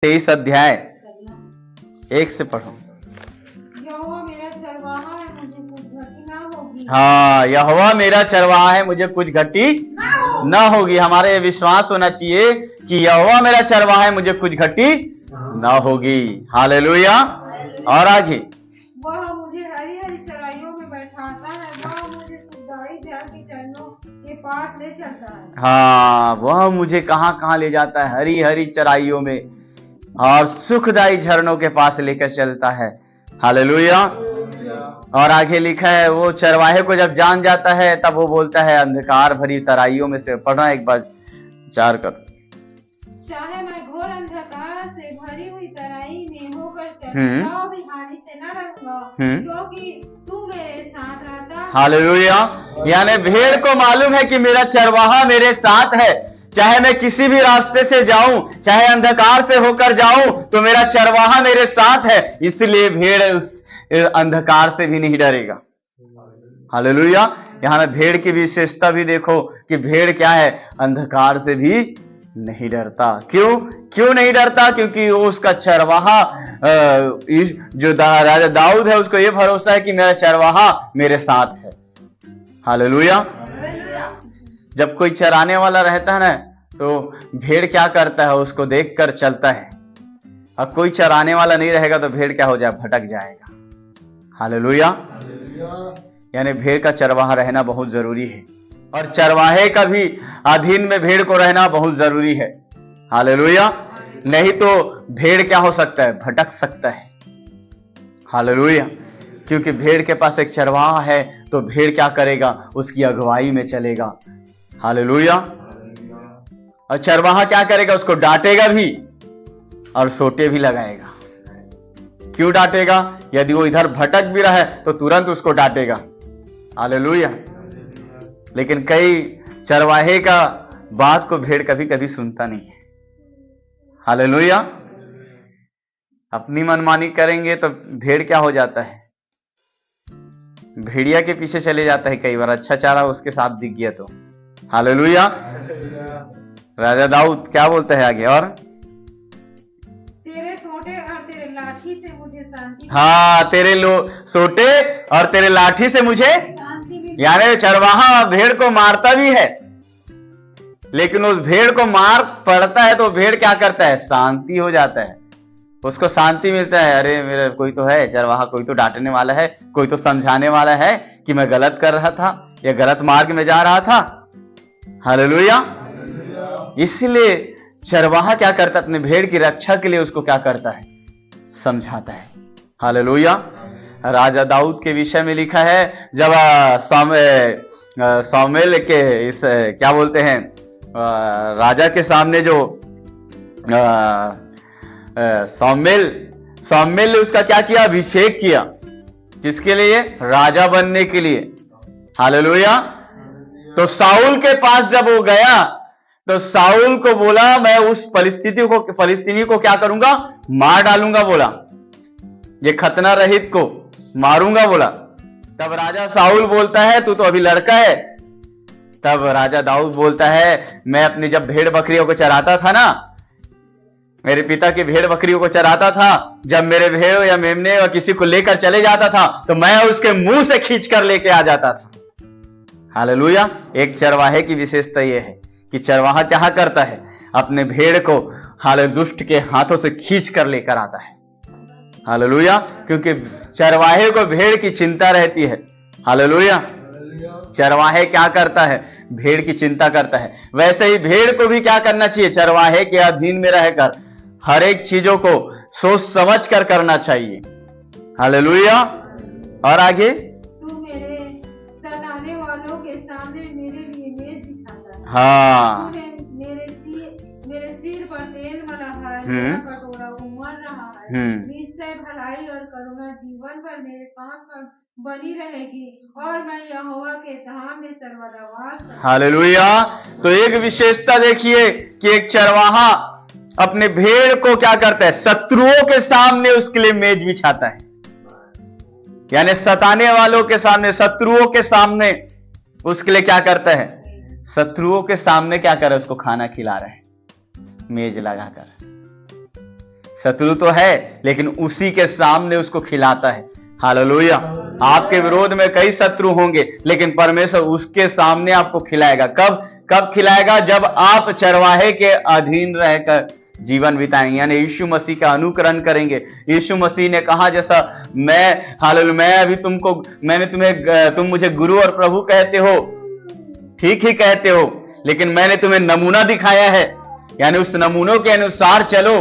23 अध्याय 1 से पढ़ो। यहोवा मेरा चरवाहा है, मुझे कुछ घटी ना होगी। हाँ, यहोवा मेरा चरवाहा है, मुझे कुछ घटी न होगी। हमारे ये विश्वास होना चाहिए कि यहोवा मेरा चरवाहा है, मुझे कुछ घटी न होगी। हालेलुया। और आगे, वह मुझे हरी हरी चराइयों में बैठाता है, वह मुझे सुखदाई जल के चरणों के पास ले चलता है। हाँ, वह मुझे कहाँ कहाँ ले जाता है, हरी हरी चराइयों में और सुखदाई झरनों के पास लेकर चलता है। हालेलुया। और आगे लिखा है, वो चरवाहे को जब जान जाता है तब वो बोलता है, अंधकार भरी तराइयों में से, पढ़ना एक बार 4 कर। चाहे मैं घोर अंधकार से भरी हुई तराई में होकर चलूं, तो भी हानि से न डरूंगा, क्योंकि तू मेरे साथ रहता है। हालेलुया। यानी भेड़ को मालूम है कि मेरा चरवाहा मेरे साथ है, चाहे मैं किसी भी रास्ते से जाऊं, चाहे अंधकार से होकर जाऊं, तो मेरा चरवाहा मेरे साथ है, इसलिए भेड़ उस अंधकार से भी नहीं डरेगा। हालेलुया। यहाँ भेड़ की विशेषता भी देखो कि भेड़ क्या है, अंधकार से भी नहीं डरता। क्यों नहीं डरता? क्योंकि वो उसका चरवाहा, जो राजा दाऊद है, उसको ये भरोसा है कि मेरा चरवाहा मेरे साथ है। हालेलुया। जब कोई चराने वाला रहता है ना, तो भेड़ क्या करता है, उसको देखकर चलता है। अब कोई चराने वाला नहीं रहेगा तो भेड़ क्या हो जाए, भटक जाएगा। हालेलुया। यानी भेड़ का चरवाहा रहना बहुत जरूरी है, और चरवाहे का भी अधीन में भेड़ को रहना बहुत जरूरी है। हालेलुया। नहीं तो भेड़ क्या हो सकता है, भटक सकता है। हालेलुया। क्योंकि भेड़ के पास एक चरवाहा है, तो भेड़ क्या करेगा, उसकी अगुवाई में चलेगा। हालेलुया। और चरवाहा क्या करेगा, उसको डांटेगा भी और सोटे भी लगाएगा। क्यों डांटेगा? यदि वो इधर भटक भी रहा है तो तुरंत उसको डांटेगा। हालेलुया। लेकिन कई चरवाहे का बात को भेड़ कभी कभी सुनता नहीं है। हालेलुया। अपनी मनमानी करेंगे तो भेड़ क्या हो जाता है, भेड़िया के पीछे चले जाता है। कई बार अच्छा चारा उसके साथ दिख गया तो। हालेलुया। राजा दाऊद क्या बोलता है आगे, और तेरे सोटे और तेरे लाठी से मुझे शांति। हाँ, तेरे सोटे और तेरे लाठी से मुझे शांति। यानी चरवाहा भेड़ को मारता भी है, लेकिन उस भेड़ को मार पड़ता है तो भेड़ क्या करता है, शांति हो जाता है, उसको शांति मिलता है। अरे मेरा कोई तो है चरवाहा, कोई तो डांटने वाला है, कोई तो समझाने वाला है कि मैं गलत कर रहा था या गलत मार्ग में जा रहा था। हालेलुया। इसलिए चरवाहा क्या करता है, अपने भेड़ की रक्षा के लिए उसको क्या करता है, समझाता है। हालेलुया। राजा दाऊद के विषय में लिखा है, जब सामुएल के इस क्या बोलते हैं, राजा के सामने जो सामुएल ने उसका क्या किया, अभिषेक किया। किसके लिए? राजा बनने के लिए। हालेलुया। तो साउल के पास जब वो गया तो साउल को बोला, मैं उस फलिस्तीनी को क्या करूंगा, मार डालूंगा। बोला, ये खतना रहित को मारूंगा बोला। तब राजा साउल बोलता है, तू तो अभी लड़का है। तब राजा दाऊद बोलता है, मैं अपनी जब भेड़ बकरियों को चराता था ना, मेरे पिता की भेड़ बकरियों को चराता था, जब मेरे भेड़ या मेमने या किसी को लेकर चले जाता था तो मैं उसके मुंह से खींच कर लेके आ जाता था। हालेलुया। एक चरवाहे की विशेषता यह है कि चरवाहा क्या करता है, अपने भेड़ को दुष्ट के हाथों से खींच कर लेकर आता है। हालेलुया। क्योंकि चरवाहे को भेड़ की चिंता रहती है। हालेलुया। चरवाहे क्या करता है, भेड़ की चिंता करता है। वैसे ही भेड़ को भी क्या करना चाहिए, चरवाहे के अधीन में रहकर हर एक चीजों को सोच समझ कर करना चाहिए। हालेलुया। और आगे, तू मेरे सताने वालों के सामने मेरे लिए मेज बिछाता है। हाँ, मेरे सिर पर तेल मला है, मेरा कटोरा उमड़ रहा है। निश्चय भलाई और करुणा जीवन पर मेरे पास बनी रहेगी, और मैं यहोवा के धाम में सर्वदा वास करूंगा। हालेलुया। तो एक विशेषता देखिए कि एक चरवाहा अपने भेड़ को क्या करता है, शत्रुओं के सामने उसके लिए मेज बिछाता है। यानी सताने वालों के सामने, शत्रुओं के सामने उसके लिए क्या करता है, शत्रुओं के सामने क्या कर रहा है, उसको खाना खिला रहा है मेज लगाकर। शत्रु तो है लेकिन उसी के सामने उसको खिलाता है। हालेलुया। आपके विरोध में कई शत्रु होंगे लेकिन परमेश्वर उसके सामने आपको खिलाएगा। कब खिलाएगा? जब आप चरवाहे के अधीन रहकर जीवन बिताएंगे, यानी यीशु मसीह का अनुकरण करेंगे। यीशु मसीह ने कहा, जैसा मैं अभी तुम मुझे गुरु और प्रभु कहते हो, ठीक ही कहते हो, लेकिन मैंने तुम्हें नमूना दिखाया है, यानी उस नमूनों के अनुसार चलो।